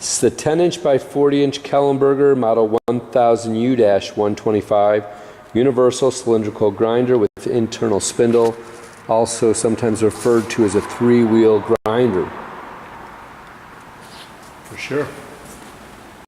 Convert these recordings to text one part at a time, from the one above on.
It's the 10-inch by 40-inch Kellenberger model 1000U-125 universal cylindrical grinder with internal spindle, also sometimes referred to as a three-wheel grinder. For sure.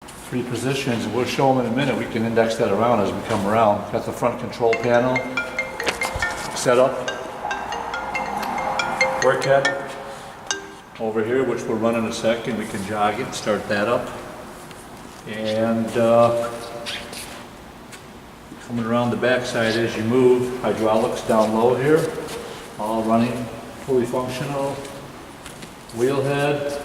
3 positions, we'll show them in a minute. We can index that around as we come around. Got the front control panel set up. Work head over here, which we'll run in a second. We can jog it and start that up. And coming around the backside as you move, hydraulics down low here, all running, fully functional. Wheel head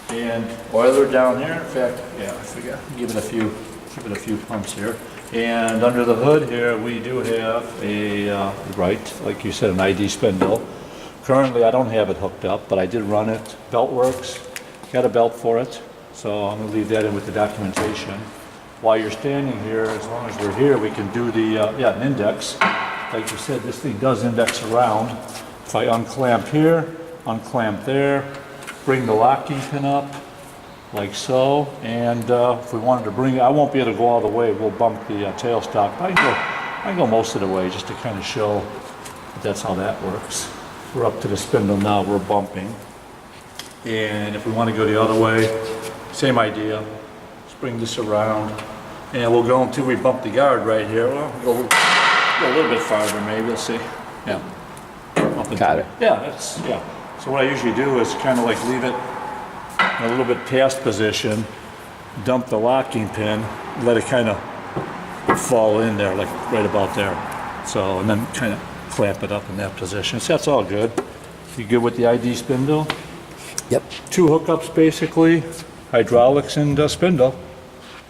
and oiler down here. In fact, yeah, I forgot. Give it a few pumps here. And under the hood here, we do have a like you said, an ID spindle. Currently, I don't have it hooked up, but I did run it. Belt works. Got a belt for it, so I'm going to leave that in with the documentation. While you're standing here, as long as we're here, we can do the an index. Like you said, this thing does index around. If I unclamp here, unclamp there, bring the locking pin up, like so, and if we wanted to bring it, I won't be able to go all the way. We'll bump the tailstock. I can go most of the way just to kind of show that that's how that works. We're up to the spindle now, we're bumping. And if we want to go the other way, same idea. Let's bring this around. And we'll go until we bump the guard right here. Well, we'll go a little bit farther maybe, let's see. Yeah. Got it. Yeah, yeah. So what I usually do is kind of like leave it in a little bit past position, dump the locking pin, let it kind of fall in there, like right about there. So, and then kind of clamp it up in that position. So that's all good. You good with the ID spindle? Yep. 2 hookups basically, hydraulics and spindle.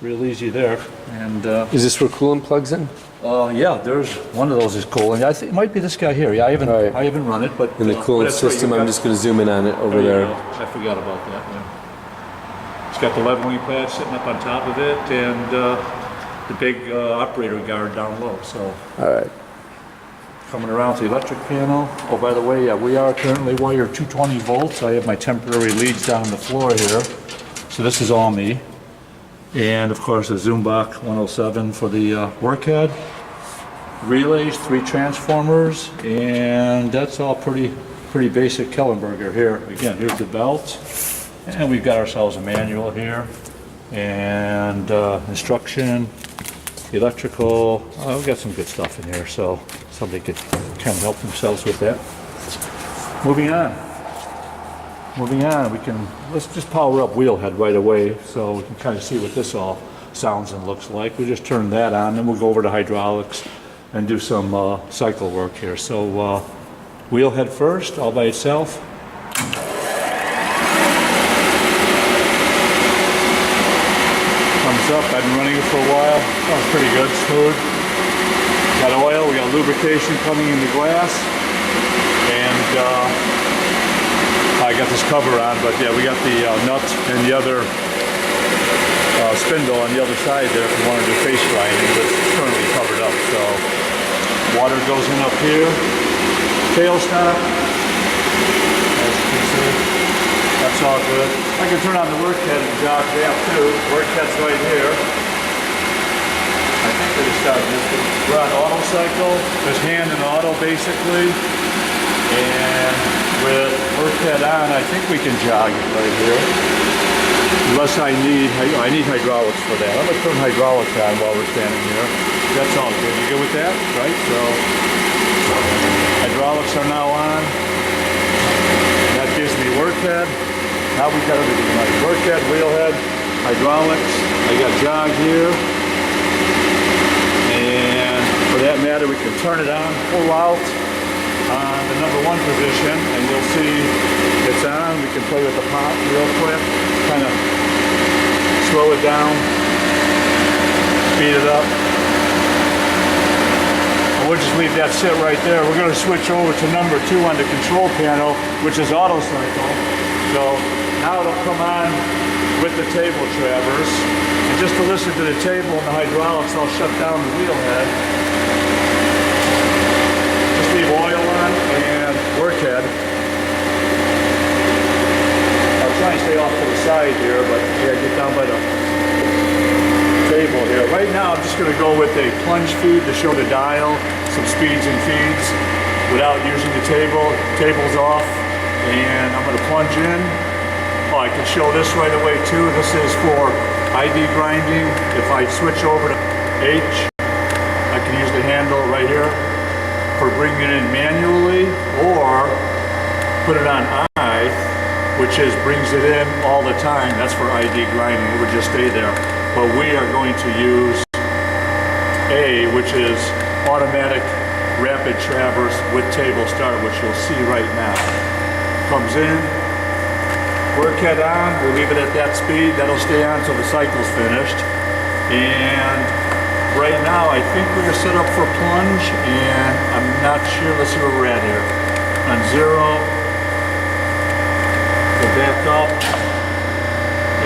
Real easy there. And is this where coolant plugs in? yeah, there's one of those is coolant. I think it might be this guy here. Yeah, I haven't run it, but in the coolant system, I'm just going to zoom in on it over there. I forgot about that. Yeah. It's got the leveling pad sitting up on top of it, and the big operator guard down low. So. All right. Coming around to the electric panel. Oh, by the way, we are currently wired 220 volts. I have my temporary leads down on the floor here. So this is all me. And of course, a Zoombach 107 for the work head. Relays, 3 transformers, and that's all pretty basic Kellenberger here. Again, here's the belt. And we've got ourselves a manual here. And instruction, electrical. We've got some good stuff in here, so somebody could kind of help themselves with that. Moving on, let's just power up wheel head right away so we can kind of see what this all sounds and looks like. We just turn that on, then we'll go over to hydraulics and do some cycle work here. So wheel head first, all by itself. Thumbs up, I've been running it for a while. Sounds pretty good, smooth. Got oil, we got lubrication coming in the glass, and I got this cover on, but yeah, we got the nut and the other spindle on the other side there if we wanted to do face grinding, but it's currently covered up. So water goes in up here, tailstock, as you can see, that's all good. I can turn on the work head and jog that too. Work head's right here. I think they just started this. We're on auto cycle, just hand and auto basically. And with work head on, I think we can jog it right here. Unless I need hydraulics for that. I'm going to turn hydraulics on while we're standing here. That's all good. You good with that? Right? So hydraulics are now on. That gives me work head. Now we've got everything right. Work head, wheel head, hydraulics. I got jog here. And for that matter, we can turn it on, pull out on the #1 position, and you'll see it's on. We can play with the pot real quick, kind of slow it down, speed it up. And we'll just leave that sit right there. We're going to switch over to #2 on the control panel, which is auto cycle. So now it'll come on with the table traverse. And just to listen to the table and the hydraulics, I'll shut down the wheel head. Just leave oil on and work head. I'll try and stay off to the side here, but going to go with a plunge feed to show the dial, some speeds and feeds without using the table. Table's off, and I'm going to plunge in. Oh, I can show this right away too. This is for ID grinding. If I switch over to H, I can use the handle right here for bringing it in manually, or put it on I, which is brings it in all the time. That's for ID grinding. It would just stay there. But we are going to use A, which is automatic rapid traverse with table start, which you'll see right now. Comes in, work head on, we'll leave it at that speed. That'll stay on until the cycle's finished. And right now, I think we're set up for plunge, and I'm not sure. Let's see where we're at here. On 0, go back up,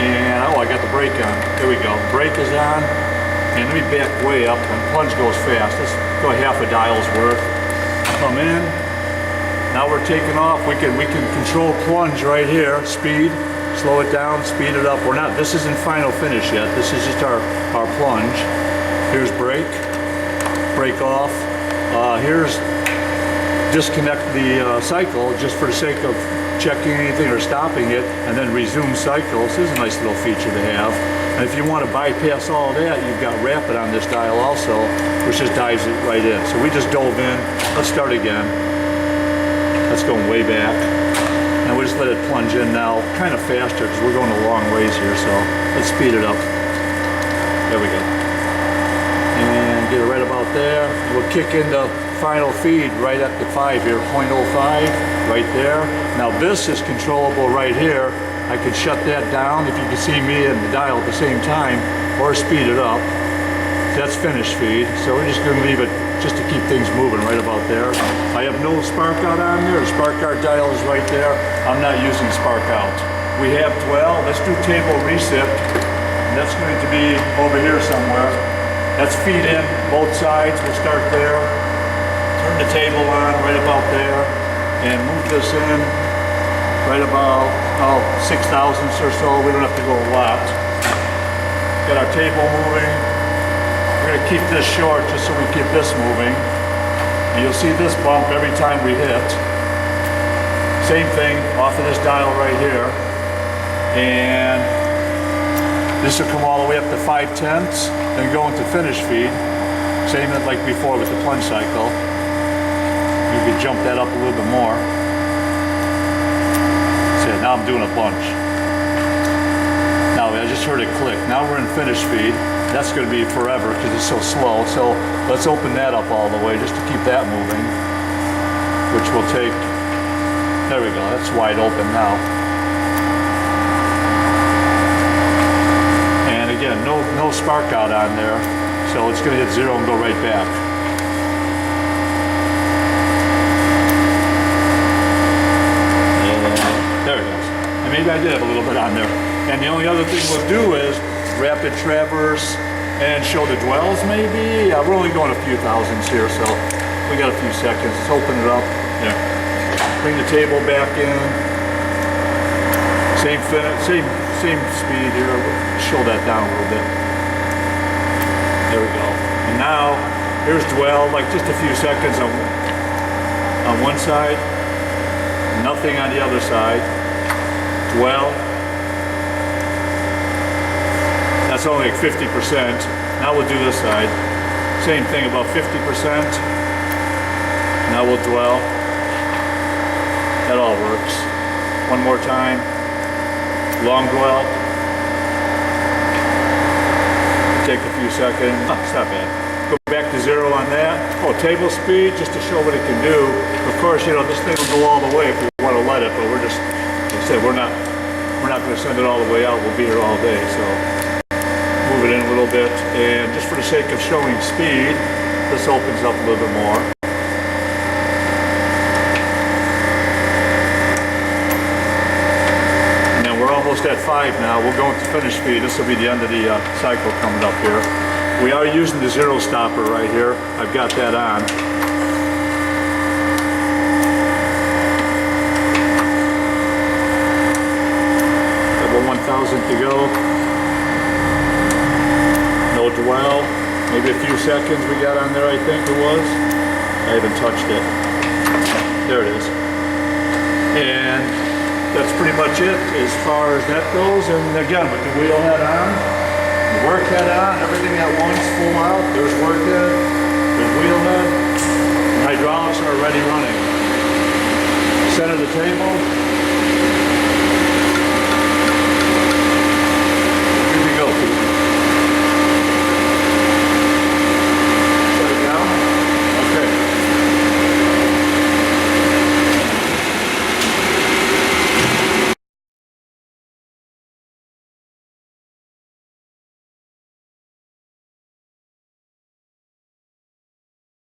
and oh, I got the brake on. There we go. Brake is on, and let me back way up. When plunge goes fast, let's go half a dial's worth. Come in. Now we're taking off. We can control plunge right here. Speed, slow it down, speed it up. We're not. This isn't final finish yet. This is just our plunge. Here's brake, brake off. Here's disconnect the cycle just for the sake of checking anything or stopping it, and then resume cycles. This is a nice little feature to have. And if you want to bypass all that, you've got rapid on this dial also, which just dives it right in. So we just dove in. Let's start again. That's going way back. And we just let it plunge in now, kind of faster because we're going a long ways here. So let's speed it up. There we go. And get it right about there. We'll kick into final feed right at the 5 here, 0.05, right there. Now this is controllable right here. I could shut that down if you can see me and the dial at the same time, or speed it up. That's finished feed, so we're just going to leave it just to keep things moving right about there. I have no spark out on there. The spark out dial is right there. I'm not using spark out. We have 12. Let's do table recip. That's going to be over here somewhere. Let's feed in both sides. We'll start there. Turn the table on right about there and move this in right about 6 thousandths or so. We don't have to go a lot. Got our table moving. We're going to keep this short just so we keep this moving. And you'll see this bump every time we hit. Same thing off of this dial right here. And this will come all the way up to 5/10, then go into finish feed. Same like before with the plunge cycle. You could jump that up a little bit more. See, now I'm doing a bunch. Now I just heard it click. Now we're in finish feed. That's going to be forever because it's so slow. So let's open that up all the way just to keep that moving, which will take, there we go, that's wide open now. And again, no spark out on there. So it's going to hit 0 and go right back. There it goes. And maybe I did have a little bit on there. And the only other thing we'll do is rapid traverse and show the dwells maybe. We're only going a few thousandths here, so we got a few seconds. Let's open it up. There. Bring the table back in. Same speed here. We'll show that down a little bit. There we go. And now here's dwell, like just a few seconds on one side. Nothing on the other side. Dwell. That's only like 50%. Now we'll do this side. Same thing, about 50%. Now we'll dwell. That all works. One more time. Long dwell. Take a few seconds. Oh, it's not bad. Go back to 0 on that. Oh, table speed, just to show what it can do. Of course, you know, this thing will go all the way if we want to let it, but we're just, like I said, we're not going to send it all the way out. We'll be here all day, so move it in a little bit. And just for the sake of showing speed, this opens up a little bit more. And then we're almost at 5 now. We'll go into finish speed. This will be the end of the cycle coming up here. We are using the 0 stopper right here. I've got that on. About 1,000 to go. No dwell. maybe a few seconds we got on there, I think it was. I haven't touched it. There it is. And that's pretty much it as far as that goes. And again, with the wheel head on, the work head on, everything at once, full out. There's work head, there's wheel head, and hydraulics are already running. Center the table,